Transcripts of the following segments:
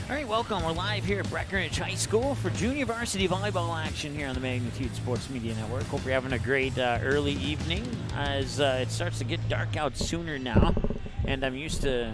All right, welcome. We're live here at Breckenridge High School for junior varsity volleyball action here on the Magnitude Sports Media Network. Hope you're having a great early evening as it starts to get dark out sooner now. And I'm used to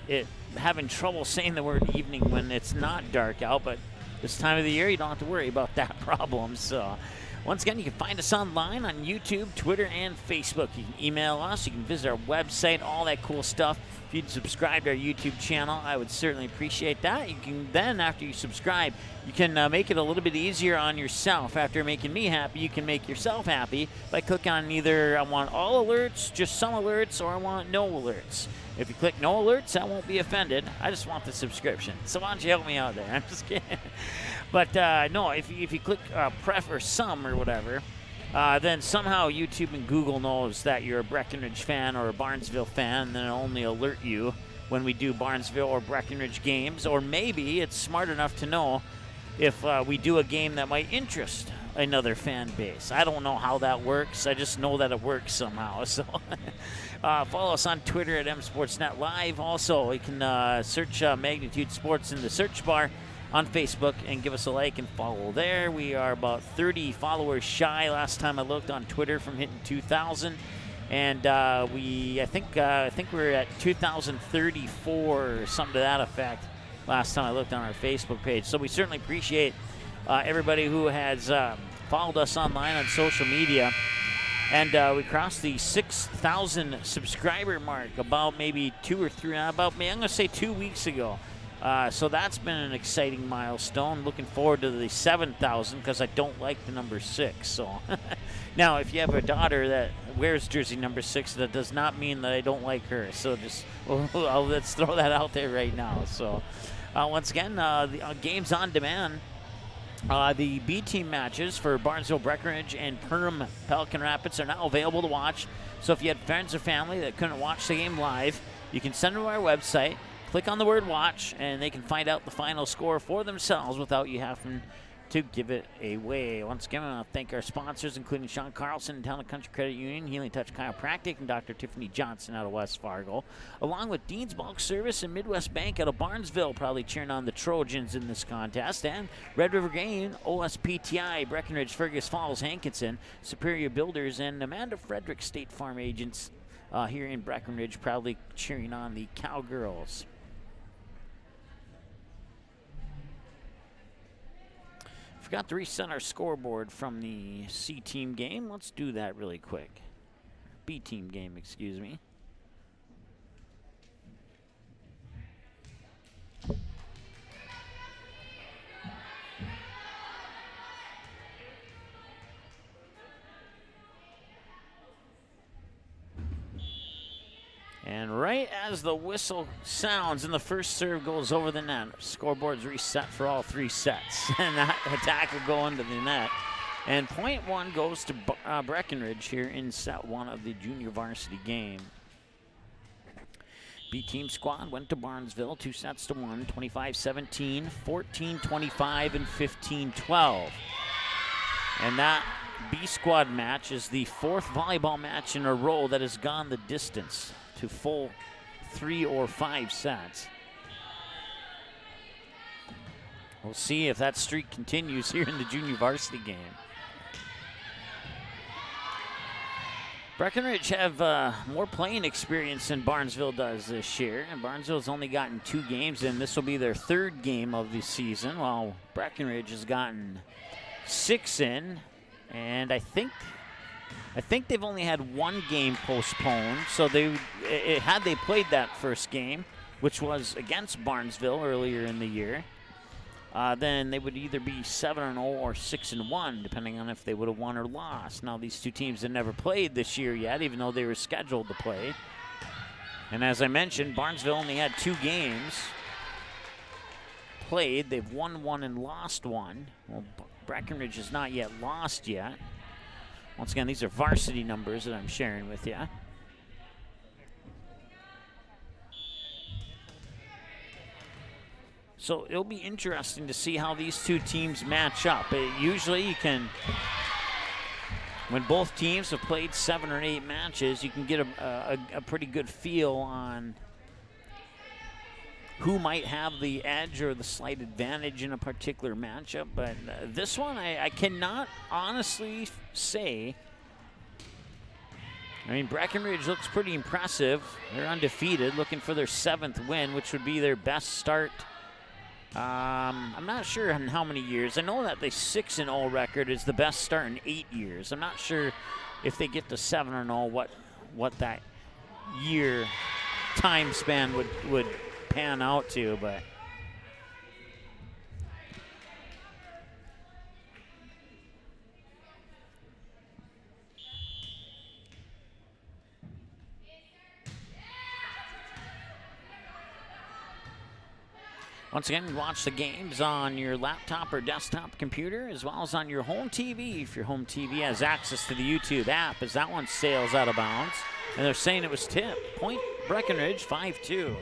it having trouble saying the word evening when it's not dark out, but this time of the year you don't have to worry about that problem. So once again, you can find us online on YouTube, Twitter, and Facebook. You can email us. You can visit our website, all that cool stuff. If you'd subscribe to our YouTube channel, I would certainly appreciate that. You can then, after you subscribe, you can make it a little bit easier on yourself. After making me happy, you can make yourself happy by clicking on either I want all alerts, just some alerts, or I want no alerts. If you click no alerts, I won't be offended. I just want the subscription. So why don't you help me out there? I'm just kidding. But no, if you click pref or some or whatever, then somehow YouTube and Google knows that you're a Breckenridge fan or a Barnesville fan, and then it'll only alert you when we do Barnesville or Breckenridge games. Or maybe it's smart enough to know if we do a game that might interest another fan base. I don't know how that works. I just know that it works somehow. So follow us on Twitter at msportsnet live. Also, you can search Magnitude Sports in the search bar on Facebook and give us a like and follow there. We are about 30 followers shy last time I looked on Twitter from hitting 2,000, and I think we're at 2,034 or something to that effect last time I looked on our Facebook page. So we certainly appreciate everybody who has followed us online on social media. And we crossed the 6,000 subscriber mark about maybe I'm going to say 2 weeks ago. So that's been an exciting milestone. Looking forward to the 7,000 because I don't like the number 6. So now, if you have a daughter that wears jersey number 6, that does not mean that I don't like her. So just let's throw that out there right now. So once again, the games on demand. The B team matches for Barnesville, Breckenridge, and Perham Pelican Rapids are now available to watch. So if you had friends or family that couldn't watch the game live, you can send them to our website. Click on the word watch, and they can find out the final score for themselves without you having to give it away. Once again, I want to thank our sponsors, including Sean Carlson and Town and Country Credit Union, Healing Touch Chiropractic, and Dr. Tiffany Johnson out of West Fargo, along with Dean's Bulk Service and Midwest Bank out of Barnesville, probably cheering on the Trojans in this contest, and Red River Grain, OSPTI, Breckenridge, Fergus Falls, Hankinson, Superior Builders, and Amanda Frederick State Farm Agents here in Breckenridge, proudly cheering on the Cowgirls. Forgot to reset our scoreboard from the C team game. Let's do that really quick. B team game, excuse me. And right as the whistle sounds and the first serve goes over the net, scoreboard's reset for all 3 sets. And that attack will go into the net. And point 1 goes to Breckenridge here in set 1 of the junior varsity game. B-team squad went to Barnesville 2 sets to 1, 25-17, 14-25, and 15-12. And that B-squad match is the 4th volleyball match in a row that has gone the distance to full 3 or 5 sets. We'll see if that streak continues here in the junior varsity game. Breckenridge have more playing experience than Barnesville does this year, and Barnesville's only gotten 2 games in. This will be their 3rd game of the season, while Breckenridge has gotten 6 in, and I think they've only had 1 game postponed. So had they played that first game, which was against Barnesville earlier in the year, then they would either be 7-0 or 6-1, depending on if they would have won or lost. Now, these 2 teams have never played this year yet, even though they were scheduled to play. And as I mentioned, Barnesville only had 2 games played. They've won 1 and lost 1. Well, Breckenridge has not yet lost yet. Once again, these are varsity numbers that I'm sharing with you. So it'll be interesting to see how these 2 teams match up. Usually you can, when both teams have played 7 or 8 matches, you can get a pretty good feel on who might have the edge or the slight advantage in a particular matchup. But this one, I cannot honestly say. I mean, Breckenridge looks pretty impressive. They're undefeated, looking for their 7th win, which would be their best start. I'm not sure in how many years. I know that the 6-0 record is the best start in 8 years. I'm not sure if they get to 7-0, what that year time span would pan out to, but once again, watch the games on your laptop or desktop computer, as well as on your home TV, if your home TV has access to the YouTube app, as that one sails out of bounds. And they're saying it was tipped. Point Breckenridge, 5-2.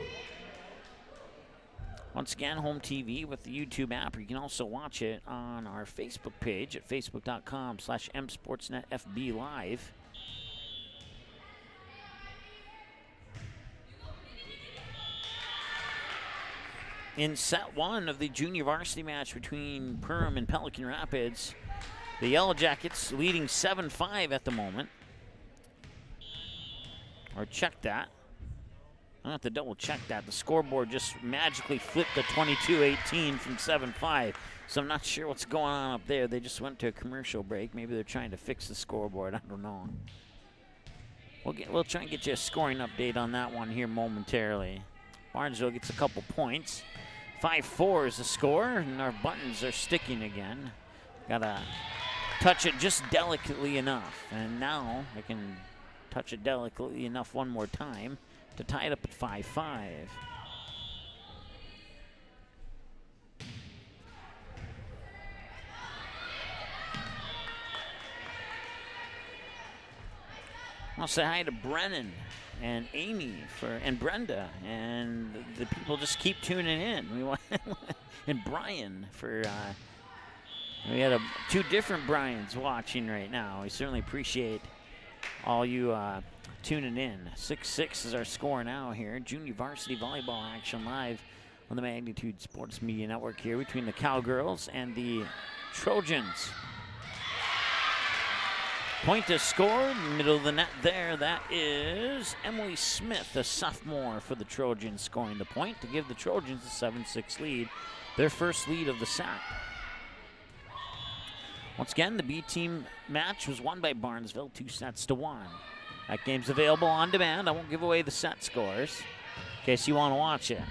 Once again, home TV with the YouTube app. You can also watch it on our Facebook page at facebook.com/msportsnetfb live. In set 1 of the junior varsity match between Perham and Pelican Rapids, the Yellow Jackets leading 7-5 at the moment. Or check that. I have to double check that. The scoreboard just magically flipped to 22-18 from 7-5. So I'm not sure what's going on up there. They just went to a commercial break. Maybe they're trying to fix the scoreboard. I don't know. We'll try and get you a scoring update on that one here momentarily. Barnesville gets a couple points. 5-4 is the score, and our buttons are sticking again. Gotta touch it just delicately enough. And now I can touch it delicately enough one more time to tie it up at 5-5. I'll say hi to Brennan and Amy and Brenda, and the people just keep tuning in. We want and Brian for we had 2 different Brians watching right now. We certainly appreciate all you tuning in. 6-6 is our score now here. Junior varsity volleyball action live on the Magnitude Sports Media Network here between the Cowgirls and the Trojans. Point to score, middle of the net there. That is Emily Smith, a sophomore for the Trojans, scoring the point to give the Trojans a 7-6 lead, their first lead of the set. Once again, the B team match was won by Barnesville, 2-1. That game's available on demand. I won't give away the set scores in case you want to watch it.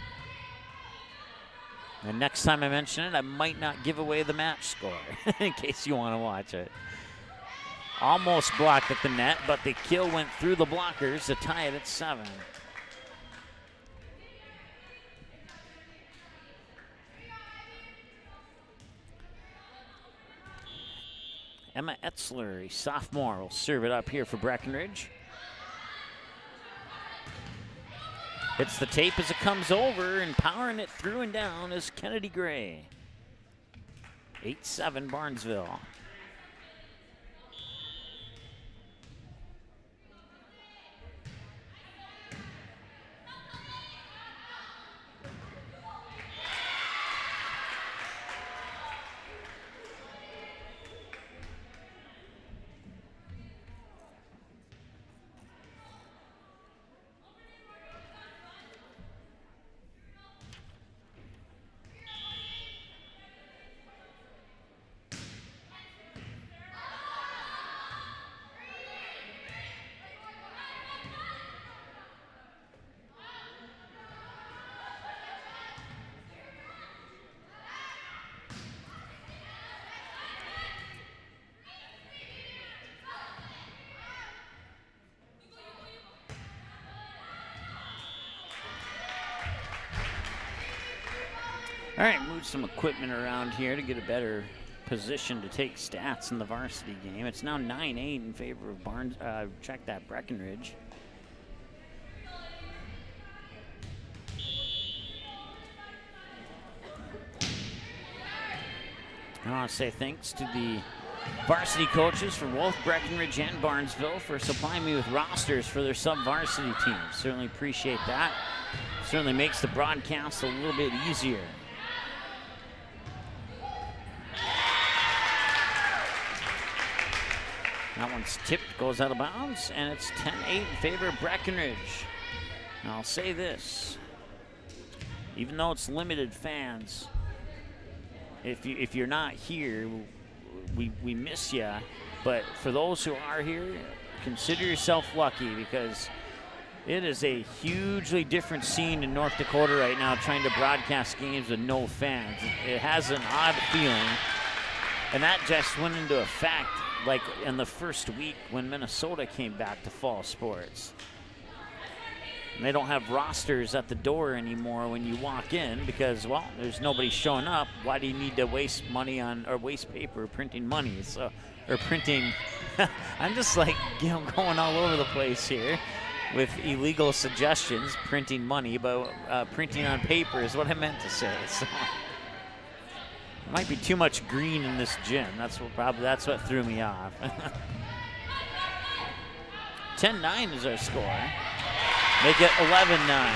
And next time I mention it, I might not give away the match score in case you want to watch it. Almost blocked at the net, but the kill went through the blockers to tie it at 7. Emma Etzler, a sophomore, will serve it up here for Breckenridge. Hits the tape as it comes over, and powering it through and down is Kennedy Gray. 8-7 Barnesville. All right, move some equipment around here to get a better position to take stats in the varsity game. It's now 9-8 in favor of Breckenridge. I want to say thanks to the varsity coaches for both Breckenridge and Barnesville for supplying me with rosters for their sub-varsity teams. Certainly appreciate that. Certainly makes the broadcast a little bit easier. That one's tipped, goes out of bounds, and it's 10-8 in favor of Breckenridge. Now I'll say this, even though it's limited fans, if you're not here, we miss you. But for those who are here, consider yourself lucky, because it is a hugely different scene in North Dakota right now trying to broadcast games with no fans. It has an odd feeling, and that just went into effect like in the first week when Minnesota came back to fall sports. And they don't have rosters at the door anymore when you walk in because, well, there's nobody showing up. Why do you need to waste money on, or waste paper printing money? So, or printing, I'm just like, going all over the place here with illegal suggestions, printing money, but printing on paper is what I meant to say. So, might be too much green in this gym. That's what threw me off. 10-9 is our score. Make it 11-9.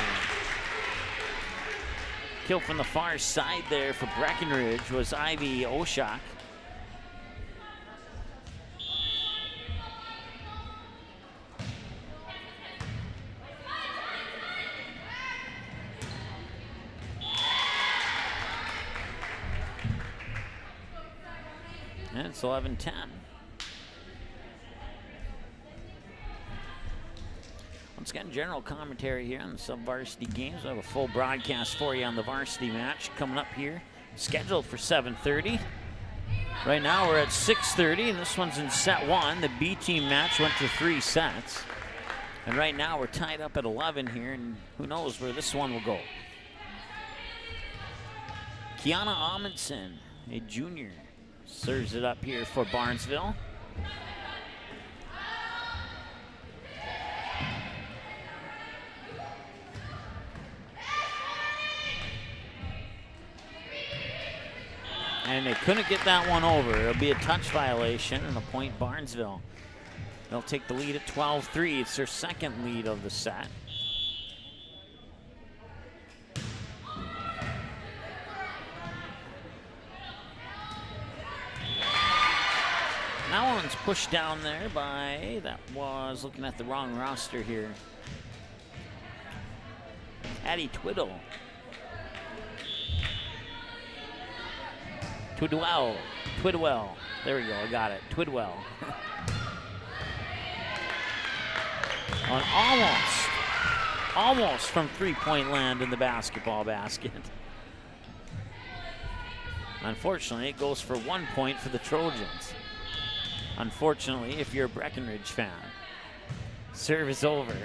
Kill from the far side there for Breckenridge was Ivy Oshak. And it's 11-10. Once again, general commentary here on the sub-varsity games. I have a full broadcast for you on the varsity match coming up here, scheduled for 7:30. Right now we're at 6:30, and this one's in set 1. The B team match went to 3 sets. And right now we're tied up at 11 here, and who knows where this one will go. Kiana Amundsen, a junior, serves it up here for Barnesville. And they couldn't get that one over. It'll be a touch violation and a point Barnesville. They'll take the lead at 12-3. It's their second lead of the set. That one's pushed down there by, that was looking at the wrong roster here, Addie Twiddle. Twidwell. There we go, I got it. Twidwell. On almost from three-point land in the basketball basket. Unfortunately, it goes for 1 point for the Trojans. Unfortunately, if you're a Breckenridge fan. Serve is over.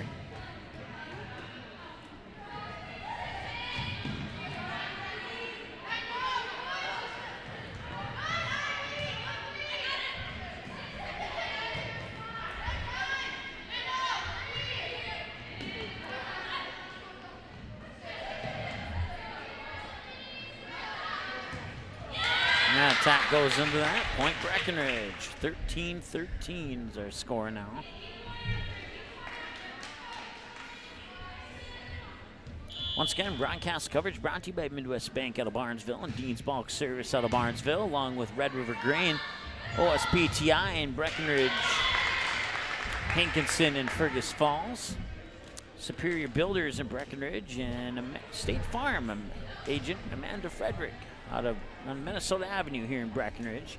That attack goes into that. Point Breckenridge. 13-13 is our score now. Once again, broadcast coverage brought to you by Midwest Bank out of Barnesville and Dean's Bulk Service out of Barnesville, along with Red River Grain, OSPTI in Breckenridge, Hankinson and Fergus Falls, Superior Builders in Breckenridge, and State Farm agent Amanda Frederick out of on Minnesota Avenue here in Breckenridge,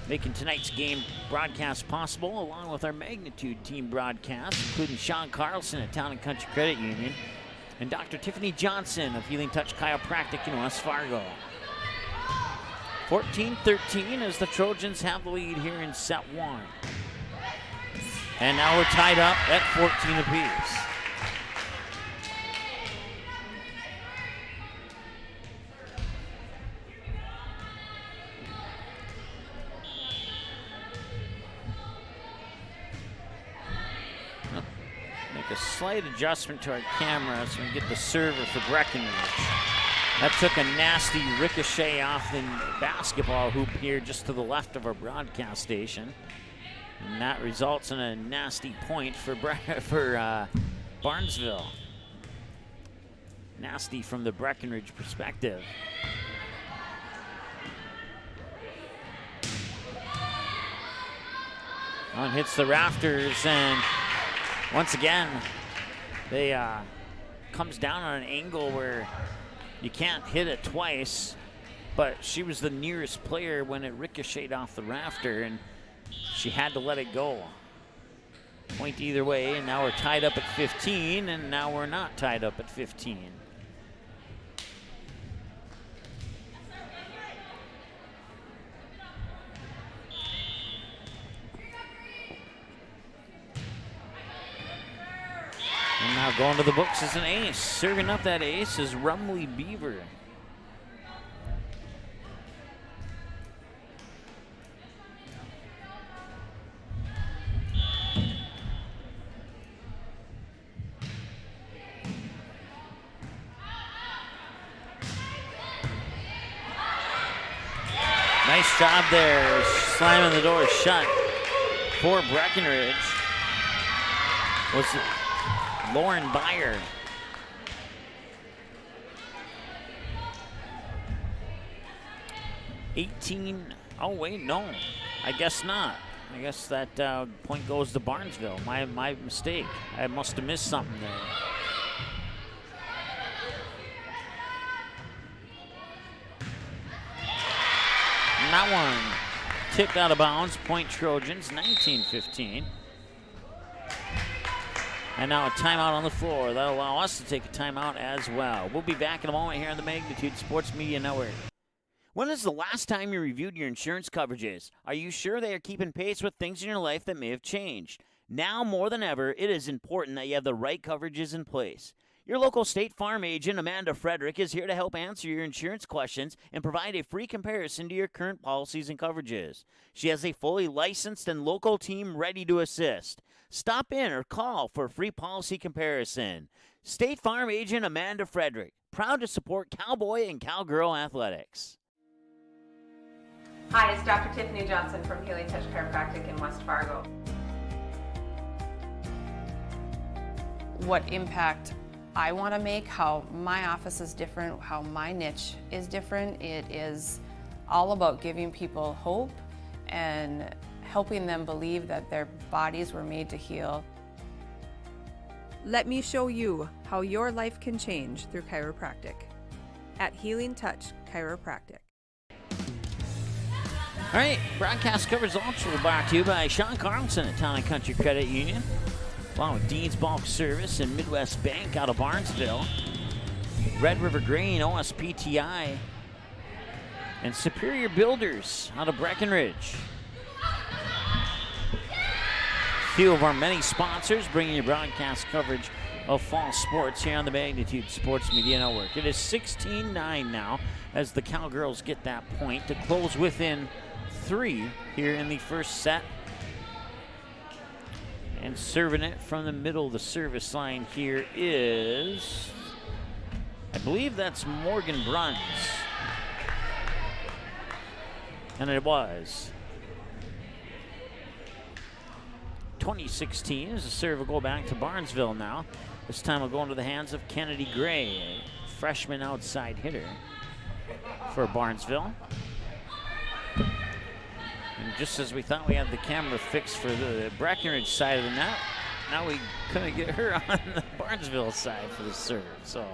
making tonight's game broadcast possible, along with our Magnitude team broadcast, including Sean Carlson at Town and Country Credit Union and Dr. Tiffany Johnson of Healing Touch Chiropractic in West Fargo. 14-13 as the Trojans have the lead here in set 1. And now we're tied up at 14 apiece. A slight adjustment to our camera so we can get the server for Breckenridge. That took a nasty ricochet off the basketball hoop here just to the left of our broadcast station. And that results in a nasty point for Barnesville. nasty from the Breckenridge perspective. One hits the rafters, and once again, they comes down on an angle where you can't hit it twice, but she was the nearest player when it ricocheted off the rafter, and she had to let it go. Point either way, and now we're tied up at 15, and now we're not tied up at 15. And now going to the books as an ace. Serving up that ace is Rumley Beaver. Nice job there, slamming the door shut for Breckenridge. Was Lauren Byer. Oh wait, no, I guess not. I guess that point goes to Barnesville. My mistake. I must have missed something there. And that one tipped out of bounds. Point Trojans, 19-15. And now a timeout on the floor. That'll allow us to take a timeout as well. We'll be back in a moment here on the Magnitude Sports Media Network. When is the last time you reviewed your insurance coverages? Are you sure they are keeping pace with things in your life that may have changed? Now more than ever, it is important that you have the right coverages in place. Your local State Farm agent, Amanda Frederick, is here to help answer your insurance questions and provide a free comparison to your current policies and coverages. She has a fully licensed and local team ready to assist. Stop in or call for a free policy comparison. State Farm agent Amanda Frederick, proud to support Cowboy and Cowgirl athletics. Hi, it's Dr. Tiffany Johnson from Healing Touch Chiropractic in West Fargo. What impact I want to make, how my office is different, how my niche is different. It is all about giving people hope and helping them believe that their bodies were made to heal. Let me show you how your life can change through chiropractic at Healing Touch Chiropractic. All right, broadcast coverage also brought to you by Sean Carlson at Town & Country Credit Union, along with Dean's Bulk Service and Midwest Bank out of Barnesville, Red River Grain, OSPTI, and Superior Builders out of Breckenridge. A few of our many sponsors bringing you broadcast coverage of fall sports here on the Magnitude Sports Media Network. It is 16-9 now as the Cowgirls get that point to close within 3 here in the first set. And serving it from the middle of the service line here is, I believe that's Morgan Bruns. And it was. 2016 as the serve will go back to Barnesville now. This time will go into the hands of Kennedy Gray, a freshman outside hitter for Barnesville. And just as we thought we had the camera fixed for the Breckenridge side of the net, now we couldn't get her on the Barnesville side for the serve. So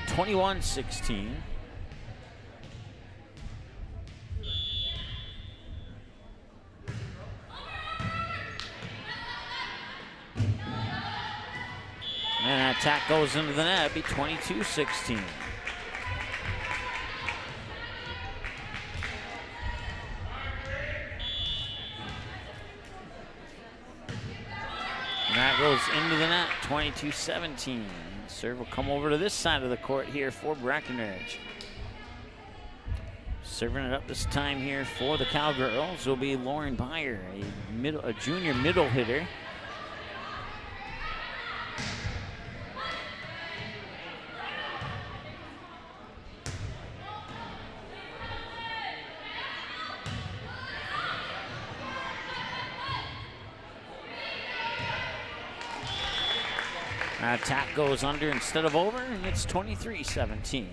21-16. And that attack goes into the net, be 22-16. And that goes into the net, 22-17. Serve will come over to this side of the court here for Breckenridge. Serving it up this time here for the Cowgirls will be Lauren Byer, a junior middle hitter. Attack goes under instead of over, and it's 23-17.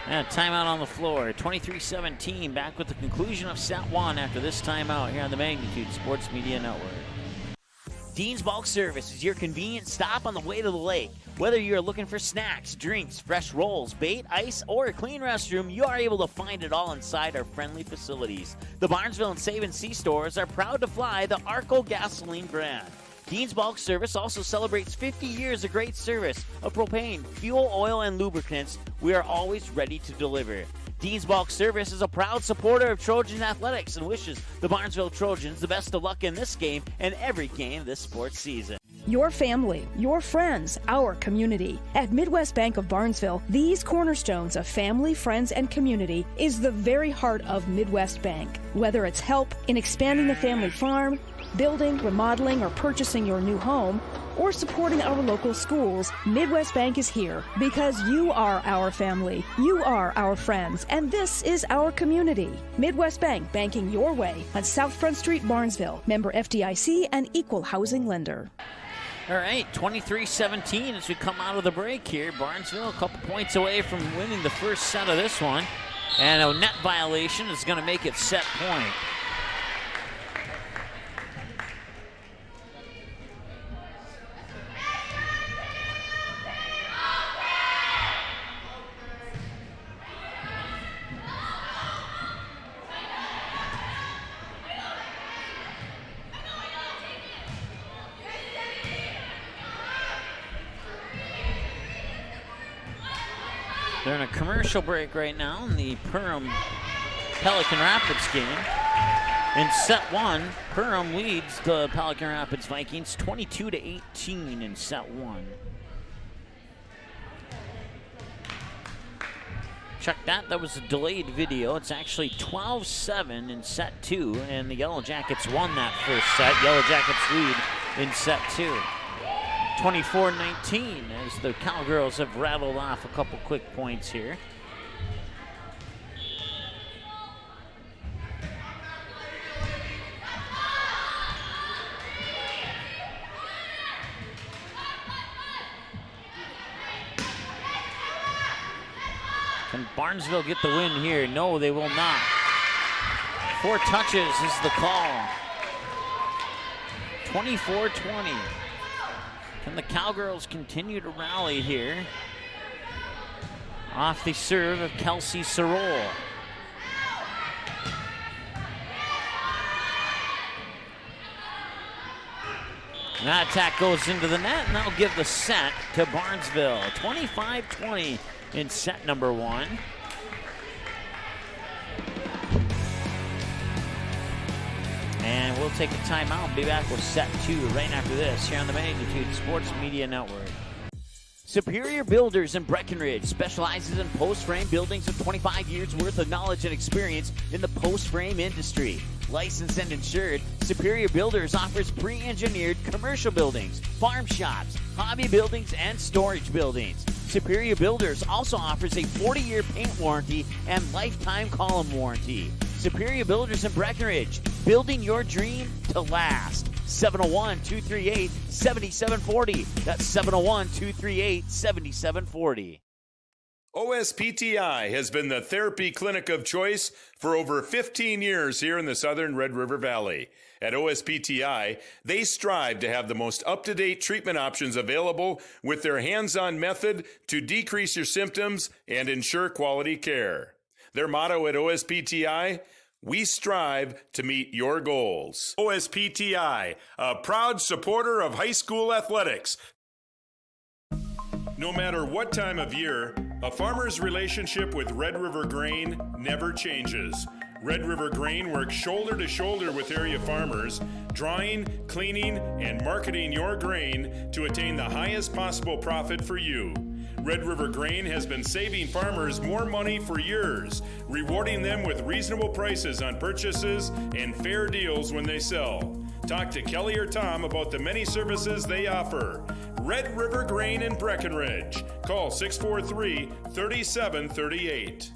And timeout on the floor. 23-17, back with the conclusion of set one after this timeout here on the Magnitude Sports Media Network. Dean's Bulk Service is your convenient stop on the way to the lake. Whether you're looking for snacks, drinks, fresh rolls, bait, ice, or a clean restroom, you are able to find it all inside our friendly facilities. The Barnesville and Save & Sea stores are proud to fly the Arco gasoline brand. Dean's Bulk Service also celebrates 50 years of great service of propane, fuel, oil, and lubricants. We are always ready to deliver. Dean's Bulk Service is a proud supporter of Trojan athletics and wishes the Barnesville Trojans the best of luck in this game and every game this sports season. Your family, your friends, our community. At Midwest Bank of Barnesville, these cornerstones of family, friends, and community is the very heart of Midwest Bank. Whether it's help in expanding the family farm, building, remodeling, or purchasing your new home, or supporting our local schools, Midwest Bank is here because you are our family, you are our friends, and this is our community. Midwest Bank, banking your way on South Front Street, Barnesville. Member FDIC and equal housing lender. All right, 23-17 as we come out of the break here. Barnesville a couple points away from winning the first set of this one. And a net violation is going to make it set point. They're in a commercial break right now in the Pelican Rapids game. In set one, Perham leads the Pelican Rapids Vikings 22-18 in set one. Check that. That was a delayed video. It's actually 12-7 in set two, and the Yellow Jackets won that first set. Yellow Jackets lead in set two. 24-19 as the Cowgirls have rattled off a couple quick points here. Can Barnesville get the win here? No, they will not. 4 touches is the call. 24-20. Can the Cowgirls continue to rally here? Off the serve of Kelsey Sorrell. And that attack goes into the net, and that'll give the set to Barnesville. 25-20 in set number one. And we'll take a timeout and be back with set two right after this here on the Magnitude Sports Media Network. Superior Builders in Breckenridge specializes in post-frame buildings with 25 years worth of knowledge and experience in the post-frame industry. Licensed and insured, Superior Builders offers pre-engineered commercial buildings, farm shops, hobby buildings, and storage buildings. Superior Builders also offers a 40-year paint warranty and lifetime column warranty. Superior Builders in Breckenridge, building your dream to last. 701-238-7740. That's 701-238-7740. OSPTI has been the therapy clinic of choice for over 15 years here in the southern Red River Valley. At OSPTI, they strive to have the most up-to-date treatment options available with their hands-on method to decrease your symptoms and ensure quality care. Their motto at OSPTI, we strive to meet your goals. OSPTI, a proud supporter of high school athletics. No matter what time of year, a farmer's relationship with Red River Grain never changes. Red River Grain works shoulder to shoulder with area farmers, drying, cleaning, and marketing your grain to attain the highest possible profit for you. Red River Grain has been saving farmers more money for years, rewarding them with reasonable prices on purchases and fair deals when they sell. Talk to Kelly or Tom about the many services they offer. Red River Grain in Breckenridge. Call 643-3738.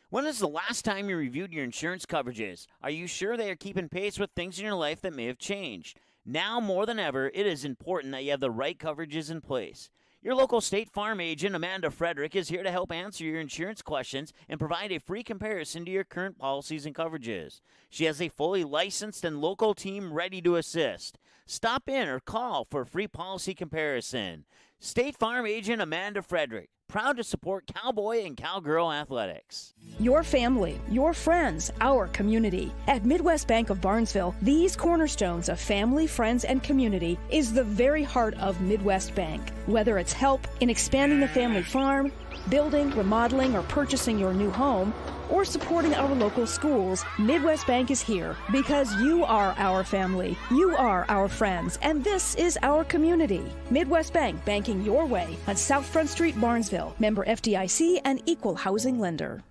When is the last time you reviewed your insurance coverages? Are you sure they are keeping pace with things in your life that may have changed? Now more than ever, it is important that you have the right coverages in place. Your local State Farm agent, Amanda Frederick, is here to help answer your insurance questions and provide a free comparison to your current policies and coverages. She has a fully licensed and local team ready to assist. Stop in or call for a free policy comparison. State Farm agent Amanda Frederick, proud to support Cowboy and Cowgirl athletics. Your family, your friends, our community. At Midwest Bank of Barnesville, these cornerstones of family, friends, and community is the very heart of Midwest Bank. Whether it's help in expanding the family farm, building, remodeling, or purchasing your new home, or supporting our local schools, Midwest Bank is here because you are our family, you are our friends, and this is our community. Midwest Bank, banking your way on South Front Street, Barnesville. Member FDIC and equal housing lender.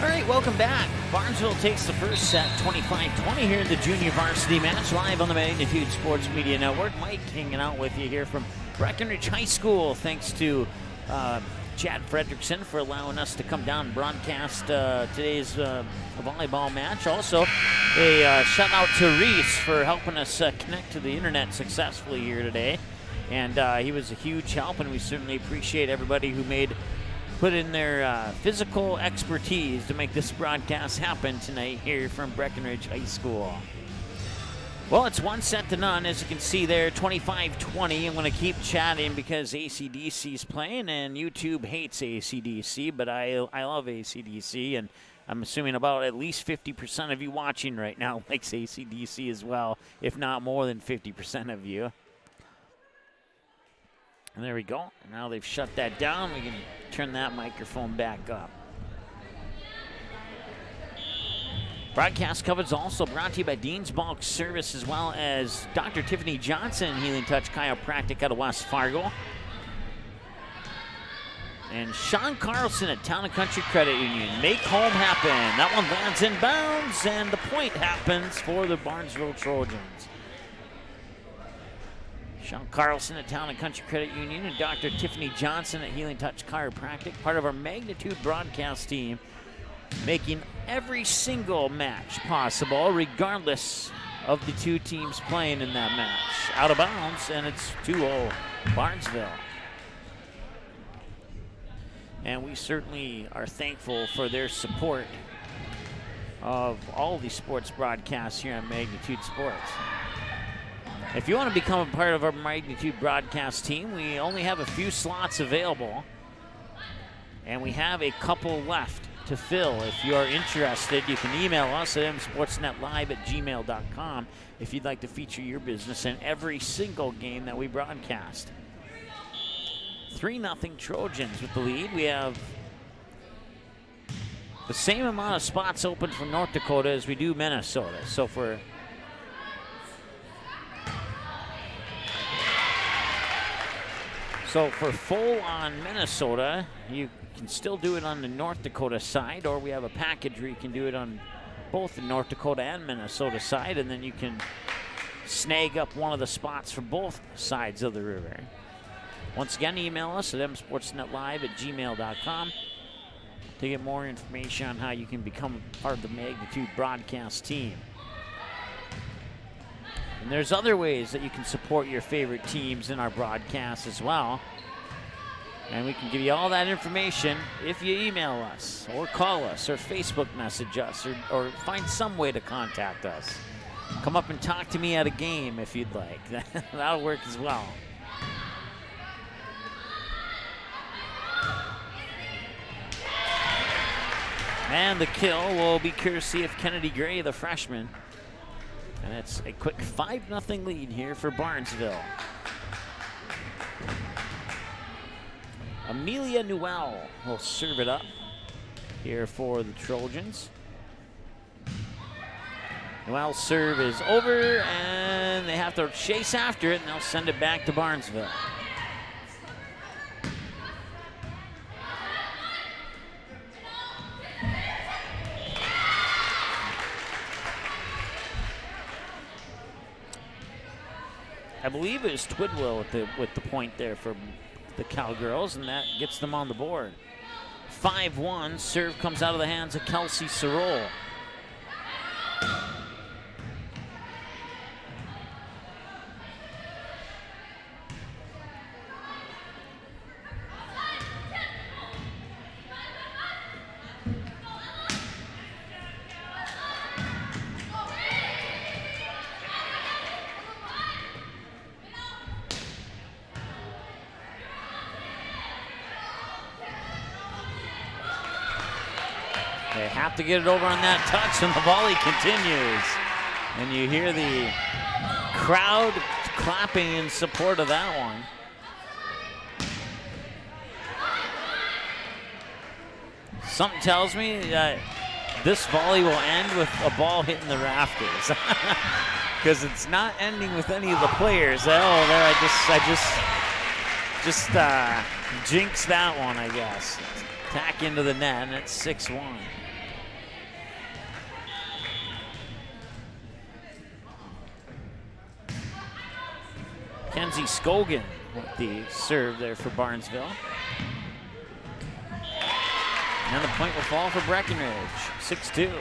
All right, welcome back. Barnesville takes the first set, 25-20 here in the junior varsity match, live on the Magnitude Sports Media Network. Mike hanging out with you here from Breckenridge High School. Thanks to Chad Fredrickson for allowing us to come down and broadcast today's volleyball match. Also, a shout out to Reese for helping us connect to the internet successfully here today. And he was a huge help, and we certainly appreciate everybody who put in their physical expertise to make this broadcast happen tonight here from Breckenridge High School. Well, it's 1-0, as you can see there, 25-20. I'm going to keep chatting because AC/DC is playing, and YouTube hates AC/DC, but I love AC/DC, and I'm assuming about at least 50% of you watching right now likes AC/DC as well, if not more than 50% of you. And there we go. Now they've shut that down. We can turn that microphone back up. Broadcast coverage also brought to you by Dean's Bulk Service, as well as Dr. Tiffany Johnson, Healing Touch Chiropractic out of West Fargo. And Sean Carlson at Town & Country Credit Union. Make home happen. That one lands in bounds, and the point happens for the Barnesville Trojans. Sean Carlson at Town & Country Credit Union and Dr. Tiffany Johnson at Healing Touch Chiropractic, part of our Magnitude broadcast team, making every single match possible, regardless of the two teams playing in that match. Out of bounds, and it's 2-0 Barnesville. And we certainly are thankful for their support of all the sports broadcasts here on Magnitude Sports. If you want to become a part of our Magnitude broadcast team, we only have a few slots available, and we have a couple left to fill. If you are interested, you can email us at msportsnetlive@gmail.com if you'd like to feature your business in every single game that we broadcast. 3-0 Trojans with the lead. We have the same amount of spots open for North Dakota as we do Minnesota. So for full on Minnesota, you can still do it on the North Dakota side, or we have a package where you can do it on both the North Dakota and Minnesota side, and then you can snag up one of the spots for both sides of the river. Once again, email us at msportsnetlive@gmail.com to get more information on how you can become part of the Magnitude broadcast team. And there's other ways that you can support your favorite teams in our broadcast as well. And we can give you all that information if you email us or call us or Facebook message us or find some way to contact us. Come up and talk to me at a game if you'd like. That'll work as well. And the kill will be courtesy of Kennedy Gray, the freshman. And it's a quick 5-0 lead here for Barnesville. Amelia Newell will serve it up here for the Trojans. Newell's serve is over, and they have to chase after it, and they'll send it back to Barnesville. I believe it was Twidwell with the point there for the Cowgirls, and that gets them on the board. 5-1. Serve comes out of the hands of Kelsey Sorol. They have to get it over on that touch, and the volley continues. And you hear the crowd clapping in support of that one. Something tells me that this volley will end with a ball hitting the rafters. Because it's not ending with any of the players. Oh, there I just jinxed that one, I guess. Tack into the net, and it's 6-1. Kenzie Scogan with the serve there for Barnesville. And the point will fall for Breckenridge, 6-2.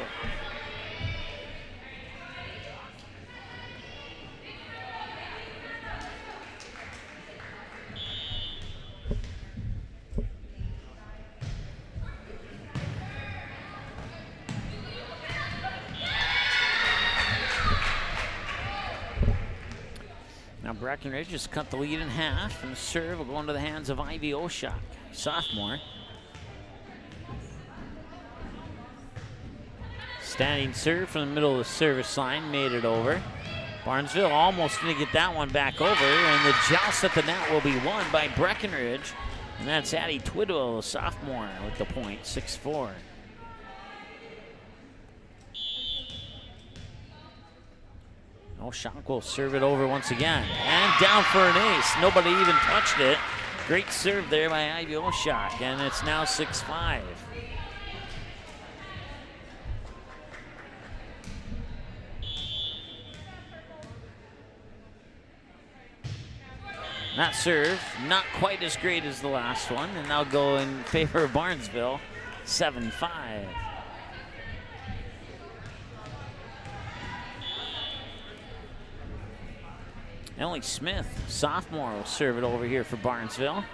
Now Breckenridge has cut the lead in half, and the serve will go into the hands of Ivy Oshak, sophomore. Standing serve from the middle of the service line, made it over. Barnesville almost going to get that one back over, and the joust at the net will be won by Breckenridge. And that's Addie Twidwell, a sophomore, with the point, 6-4. Oshak will serve it over once again. And down for an ace. Nobody even touched it. Great serve there by Ivy Oshak, and it's now 6-5. That serve, not quite as great as the last one, and now go in favor of Barnesville, 7-5. Emily Smith, sophomore, will serve it over here for Barnesville.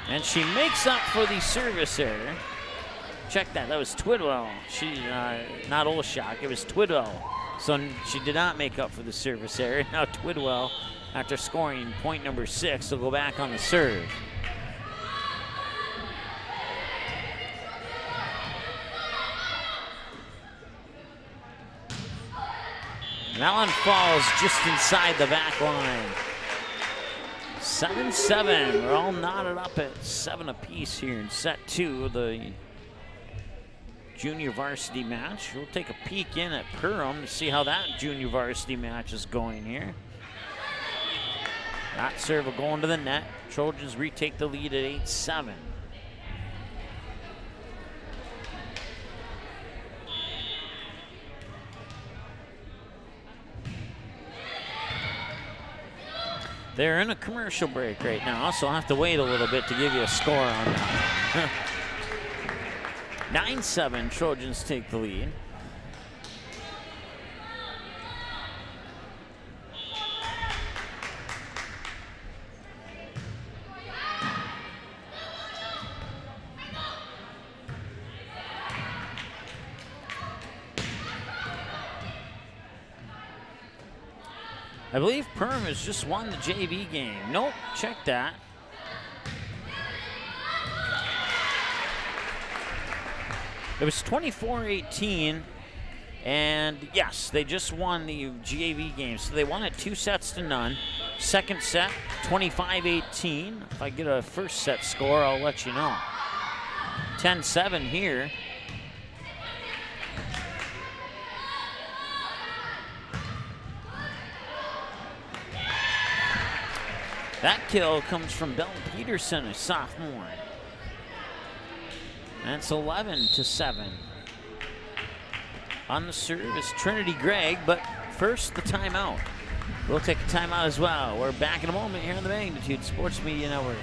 And she makes up for the service error. Check that, that was Twidwell. Not Oshak, it was Twidwell. So she did not make up for the service error. Now Twidwell, after scoring point number 6, will go back on the serve. And that one falls just inside the back line. 7-7. We're all knotted up at 7 apiece here in set 2 of the junior varsity match. We'll take a peek in at Perham to see how that junior varsity match is going here. That serve will go into the net. Trojans retake the lead at 8-7. They're in a commercial break right now, so I'll have to wait a little bit to give you a score on that. 9-7, Trojans take the lead. I believe Perm has just won the JV game. Nope, check that. It was 24-18, and yes, they just won the JV game. So they won it 2-0. Second set, 25-18. If I get a first set score, I'll let you know. 10-7 here. That kill comes from Belle Peterson, a sophomore. That's 11-7. On the serve is Trinity Gregg, but first the timeout. We'll take a timeout as well. We're back in a moment here on the Magnitude Sports Media Network.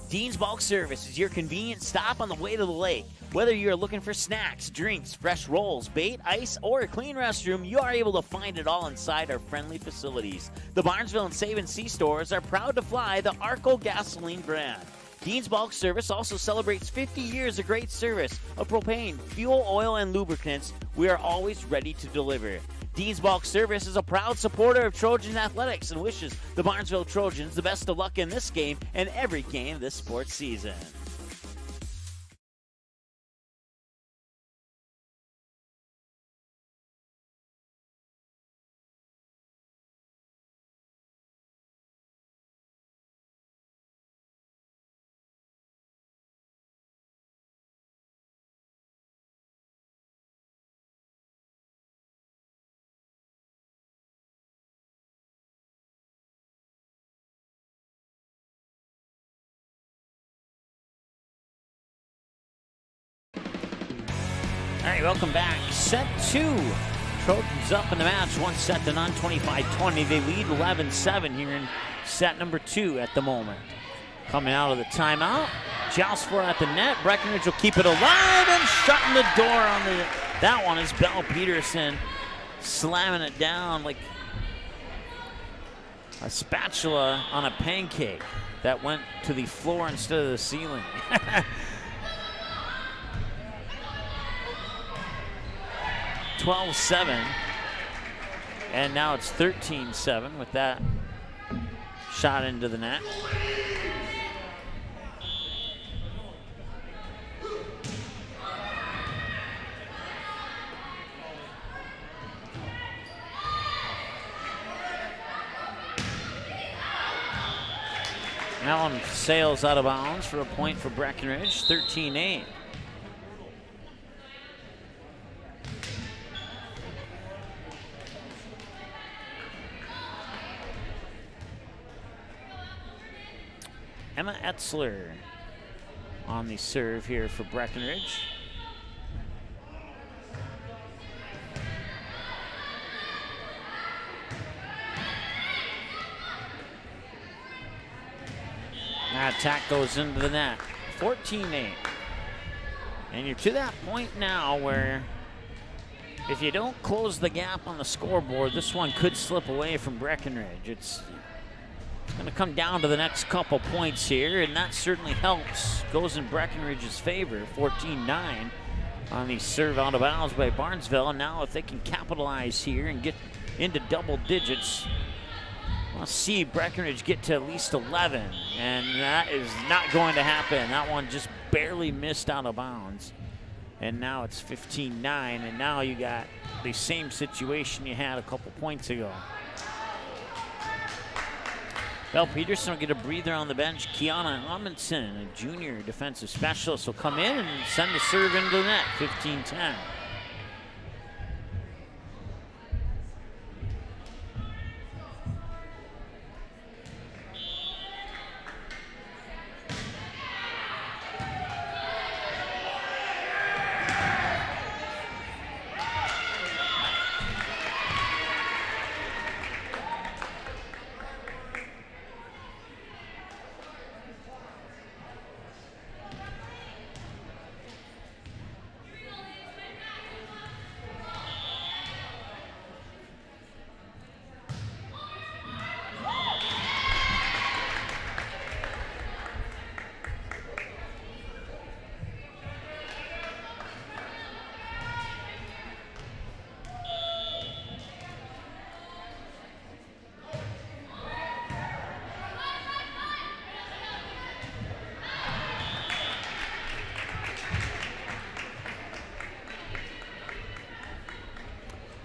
Dean's Bulk Service is your convenient stop on the way to the lake. Whether you're looking for snacks, drinks, fresh rolls, bait, ice, or a clean restroom, you are able to find it all inside our friendly facilities. The Barnesville and Save and Sea stores are proud to fly the Arco gasoline brand. Dean's Bulk Service also celebrates 50 years of great service of propane, fuel, oil, and lubricants. We are always ready to deliver. Dean's Bulk Service is a proud supporter of Trojan Athletics and wishes the Barnesville Trojans the best of luck in this game and every game this sports season. All right, welcome back. Set 2. Trojans up in the match. 1 set to none, 25-20. They lead 11-7 here in set number 2 at the moment. Coming out of the timeout. Joust for it at the net. Breckenridge will keep it alive and shutting the door on that one is Belle Peterson slamming it down like a spatula on a pancake that went to the floor instead of the ceiling. 12-7, and now it's 13-7 with that shot into the net. That one sails out of bounds for a point for Breckenridge, 13-8. Emma Etzler on the serve here for Breckenridge. That attack goes into the net. 14-8. And you're to that point now where if you don't close the gap on the scoreboard, this one could slip away from Breckenridge. It's going to come down to the next couple points here, and that certainly helps. Goes in Breckenridge's favor, 14-9 on the serve out of bounds by Barnesville. And now if they can capitalize here and get into double digits, we'll see Breckenridge get to at least 11, and that is not going to happen. That one just barely missed out of bounds. And now it's 15-9, and now you got the same situation you had a couple points ago. Belle Peterson will get a breather on the bench. Kiana Amundsen, a junior defensive specialist, will come in and send the serve into the net, 15-10.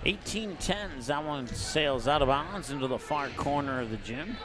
(18-10) that one sails out of bounds into the far corner of the gym.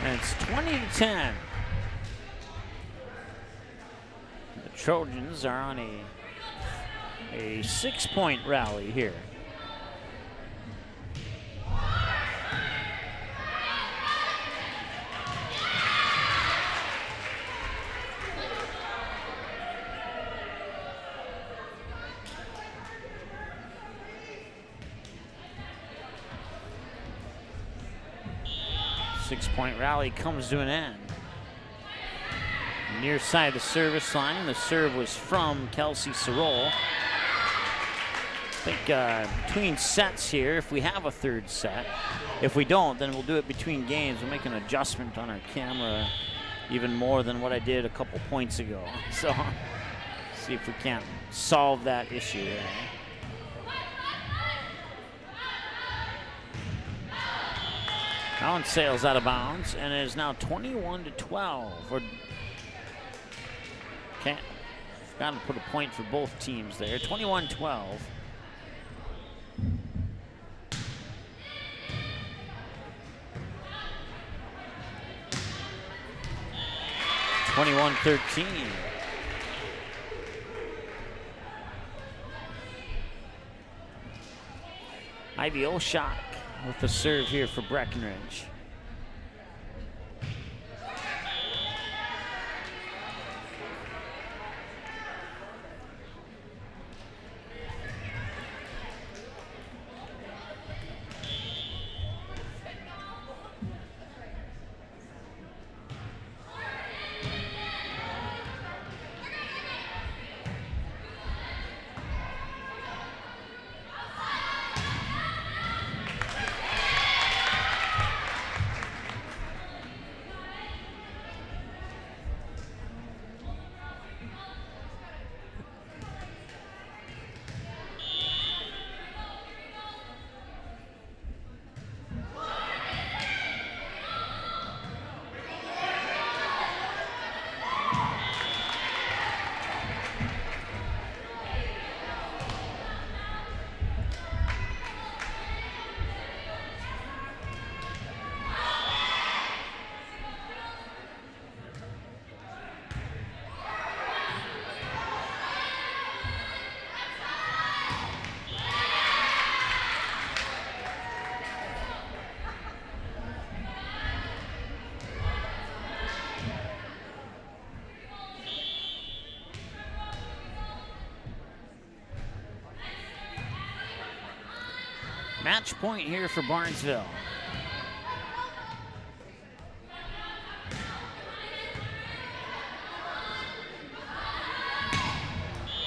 And it's 20-10. The Trojans are on a 6-point rally here. Six-point rally comes to an end. Near side of the service line, the serve was from Kelsey Sorrell. I think between sets here, if we have a third set. If we don't, then we'll do it between games. We'll make an adjustment on our camera even more than what I did a couple points ago. So, see if we can't solve that issue there. Allen sails out of bounds, and it is now 21-12. Or can't, got to put a point for both teams there. 21-12. (21-13). Ivy Olshak with the serve here for Breckenridge. Match point here for Barnesville.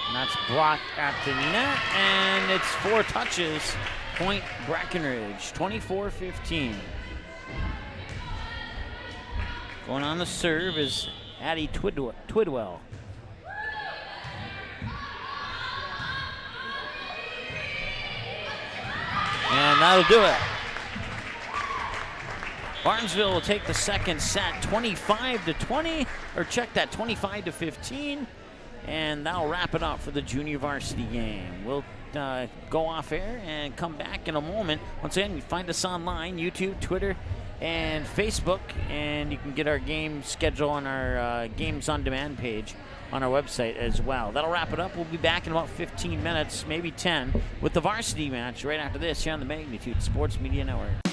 And that's blocked at the net, and it's 4 touches. Point Breckenridge, 24-15. Going on the serve is Addie Twidwell. And that'll do it. Barnesville will take the second set, 25-20, or check that, 25-15, and that'll wrap it up for the junior varsity game. We'll go off air and come back in a moment. Once again, you find us online, YouTube, Twitter, and Facebook, and you can get our game schedule on our Games on Demand page on our website as well. That'll wrap it up. We'll be back in about 15 minutes, maybe 10, with the varsity match right after this here on the Magnitude Sports Media Network.